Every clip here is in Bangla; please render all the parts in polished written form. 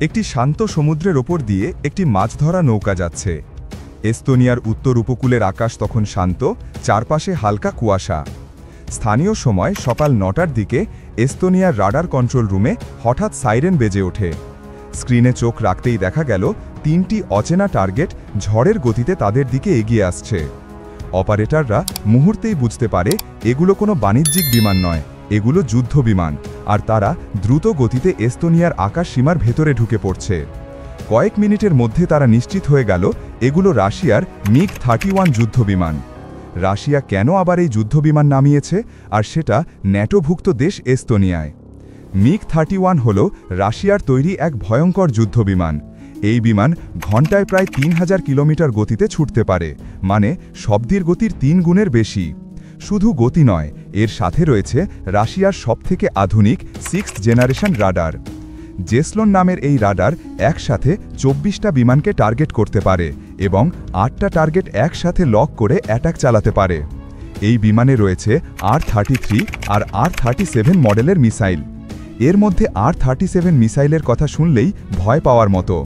একটি শান্ত সমুদ্রের ওপর দিয়ে একটি মাছ ধরা নৌকা যাচ্ছে। এস্তোনিয়ার উত্তর উপকূলের আকাশ তখন শান্ত, চারপাশে হালকা কুয়াশা। স্থানীয় সময় সকাল ৯টার দিকে এস্তোনিয়ার রাডার কন্ট্রোল রুমে হঠাৎ সাইরেন বেজে ওঠে। স্ক্রিনে চোখ রাখতেই দেখা গেল ৩টি অচেনা টার্গেট ঝড়ের গতিতে তাদের দিকে এগিয়ে আসছে। অপারেটররা মুহূর্তেই বুঝতে পারে এগুলো কোনো বাণিজ্যিক বিমান নয়, এগুলো যুদ্ধ বিমান, আর তারা দ্রুত গতিতে এস্তোনিয়ার আকাশ সীমার ভেতরে ঢুকে পড়ছে। কয়েক মিনিটের মধ্যে তারা নিশ্চিত হয়ে গেল এগুলো রাশিয়ার MiG-31 যুদ্ধ বিমান। রাশিয়া কেন আবার এই যুদ্ধবিমান নামিয়েছে, আর সেটা ন্যাটোভুক্ত দেশ এস্তোনিয়ায়? MiG-31 হল রাশিয়ার তৈরি এক ভয়ঙ্কর যুদ্ধবিমান। এই বিমান ঘণ্টায় প্রায় ৩০০০ কিলোমিটার গতিতে ছুটতে পারে, মানে শব্দের গতির ৩ গুণের বেশি। শুধু গতি নয়, এর সাথে রয়েছে রাশিয়ার সবথেকে আধুনিক 6th জেনারেশন রাডার। জেসলন নামের এই রাডার একসাথে ২৪টা বিমানকে টার্গেট করতে পারে এবং ৮টা টার্গেট একসাথে লক করে অ্যাটাক চালাতে পারে। এই বিমানে রয়েছে R-33 আর R-37 মডেলের মিসাইল। এর মধ্যে R-37 মিসাইলের কথা শুনলেই ভয় পাওয়ার মতো।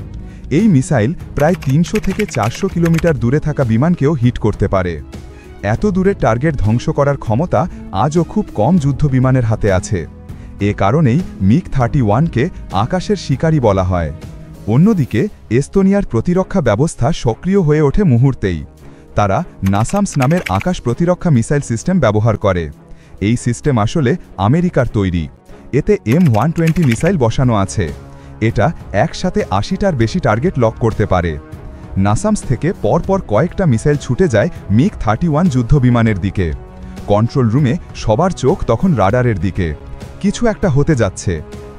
এই মিসাইল প্রায় ৩০০ থেকে ৪০০ কিলোমিটার দূরে থাকা বিমানকেও হিট করতে পারে। এত দূরের টার্গেট ধ্বংস করার ক্ষমতা আজও খুব কম যুদ্ধ বিমানের হাতে আছে। এ কারণেই MiG-31কে আকাশের শিকারী বলা হয়। অন্যদিকে এস্তোনিয়ার প্রতিরক্ষা ব্যবস্থা সক্রিয় হয়ে ওঠে মুহূর্তেই। তারা নাসামস নামের আকাশ প্রতিরক্ষা মিসাইল সিস্টেম ব্যবহার করে। এই সিস্টেম আসলে আমেরিকার তৈরি। এতে M120 মিসাইল বসানো আছে। এটা একসাথে ৮০টার বেশি টার্গেট লক করতে পারে। নাসামস থেকে পরপর কয়েকটা মিসাইল ছুটে যায় MiG-31 যুদ্ধবিমানের দিকে। কন্ট্রোল রুমে সবার চোখ তখন রাডারের দিকে। কিছু একটা হতে যাচ্ছে,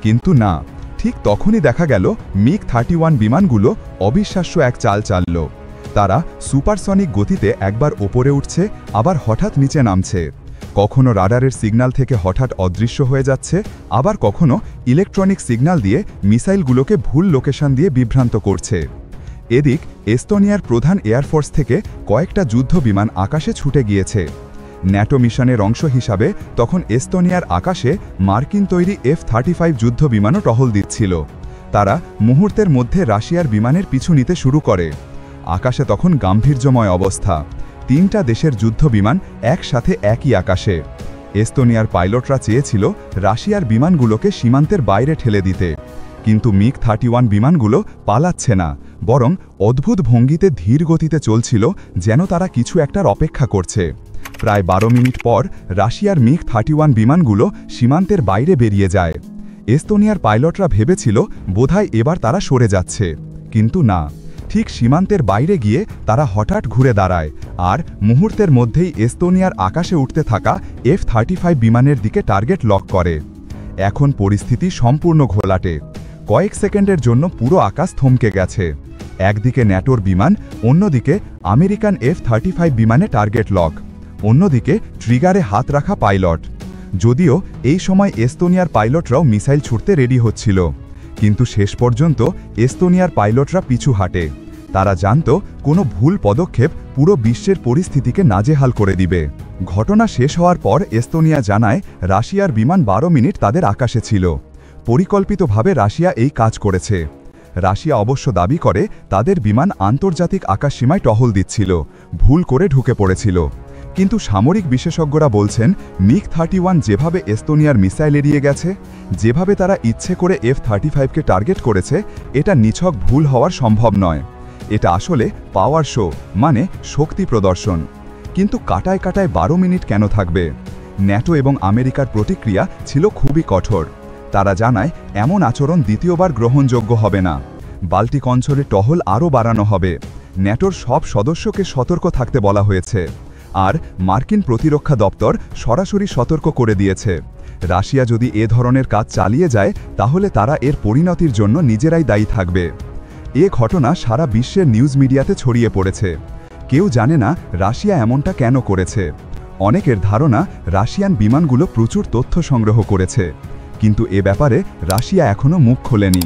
কিন্তু না, ঠিক তখনই দেখা গেল MiG-31 বিমানগুলো অবিশ্বাস্য এক চাল চালল। তারা সুপারসনিক গতিতে একবার ওপরে উঠছে, আবার হঠাৎ নিচে নামছে। কখনো রাডারের সিগন্যাল থেকে হঠাৎ অদৃশ্য হয়ে যাচ্ছে, আবার কখনো ইলেকট্রনিক সিগন্যাল দিয়ে মিসাইলগুলোকে ভুল লোকেশন দিয়ে বিভ্রান্ত করছে। এদিক এস্তোনিয়ার প্রধান এয়ারফোর্স থেকে কয়েকটা যুদ্ধ বিমান আকাশে ছুটে গিয়েছে। ন্যাটো মিশনের অংশ হিসাবে তখন এস্তোনিয়ার আকাশে মার্কিন তৈরি F-35 যুদ্ধ বিমানও টহল দিচ্ছিল। তারা মুহূর্তের মধ্যে রাশিয়ার বিমানের পিছু নিতে শুরু করে। আকাশে তখন গাম্ভীর্যময় অবস্থা। ৩টা দেশের যুদ্ধ বিমান একসাথে একই আকাশে। এস্তোনিয়ার পাইলটরা চেয়েছিল রাশিয়ার বিমানগুলোকে সীমান্তের বাইরে ঠেলে দিতে, কিন্তু MiG-31 বিমানগুলো পালাচ্ছে না, বরং অদ্ভুত ভঙ্গিতে ধীর গতিতে চলছিল, যেন তারা কিছু একটার অপেক্ষা করছে। প্রায় ১২ মিনিট পর রাশিয়ার MiG-31 বিমানগুলো সীমান্তের বাইরে বেরিয়ে যায়। এস্তোনিয়ার পাইলটরা ভেবেছিল বোধহয় এবার তারা সরে যাচ্ছে, কিন্তু না। ঠিক সীমান্তের বাইরে গিয়ে তারা হঠাৎ ঘুরে দাঁড়ায়, আর মুহূর্তের মধ্যেই এস্তোনিয়ার আকাশে উঠতে থাকা F-35 বিমানের দিকে টার্গেট লক করে। এখন পরিস্থিতি সম্পূর্ণ ঘোলাটে। কয়েক সেকেন্ডের জন্য পুরো আকাশ থমকে গেছে। একদিকে ন্যাটোর বিমান, অন্যদিকে আমেরিকান F-35 বিমানে টার্গেট লক, অন্যদিকে ট্রিগারে হাত রাখা পাইলট। যদিও এই সময় এস্তোনিয়ার পাইলটরাও মিসাইল ছুটতে রেডি হচ্ছিল, কিন্তু শেষ পর্যন্ত এস্তোনিয়ার পাইলটরা পিছু হাঁটে। তারা জানত কোনো ভুল পদক্ষেপ পুরো বিশ্বের পরিস্থিতিকে নাজেহাল করে দিবে। ঘটনা শেষ হওয়ার পর এস্তোনিয়া জানায় রাশিয়ার বিমান ১২ মিনিট তাদের আকাশে ছিল। পরিকল্পিতভাবে রাশিয়া এই কাজ করেছে। রাশিয়া অবশ্য দাবি করে তাদের বিমান আন্তর্জাতিক আকাশসীমায় টহল দিচ্ছিল, ভুল করে ঢুকে পড়েছিল। কিন্তু সামরিক বিশেষজ্ঞরা বলছেন MiG-31 যেভাবে এস্তোনিয়ার মিসাইল এড়িয়ে গেছে, যেভাবে তারা ইচ্ছে করে F-35কে টার্গেট করেছে, এটা নিছক ভুল হওয়ার সম্ভব নয়। এটা আসলে পাওয়ার শো, মানে শক্তি প্রদর্শন। কিন্তু কাটায় কাটায় ১২ মিনিট কেন থাকবে? ন্যাটো এবং আমেরিকার প্রতিক্রিয়া ছিল খুবই কঠোর। তারা জানায় এমন আচরণ দ্বিতীয়বার গ্রহণযোগ্য হবে না। বাল্টিক অঞ্চলে টহল আরও বাড়ানো হবে। ন্যাটোর সব সদস্যকে সতর্ক থাকতে বলা হয়েছে। আর মার্কিন প্রতিরক্ষা দপ্তর সরাসরি সতর্ক করে দিয়েছে, রাশিয়া যদি এ ধরনের কাজ চালিয়ে যায় তাহলে তারা এর পরিণতির জন্য নিজেরাই দায়ী থাকবে। এ ঘটনা সারা বিশ্বের নিউজ মিডিয়াতে ছড়িয়ে পড়েছে। কেউ জানে না রাশিয়া এমনটা কেন করেছে। অনেকের ধারণা রাশিয়ান বিমানগুলো প্রচুর তথ্য সংগ্রহ করেছে, কিন্তু এ ব্যাপারে রাশিয়া এখনও মুখ খোলেনি।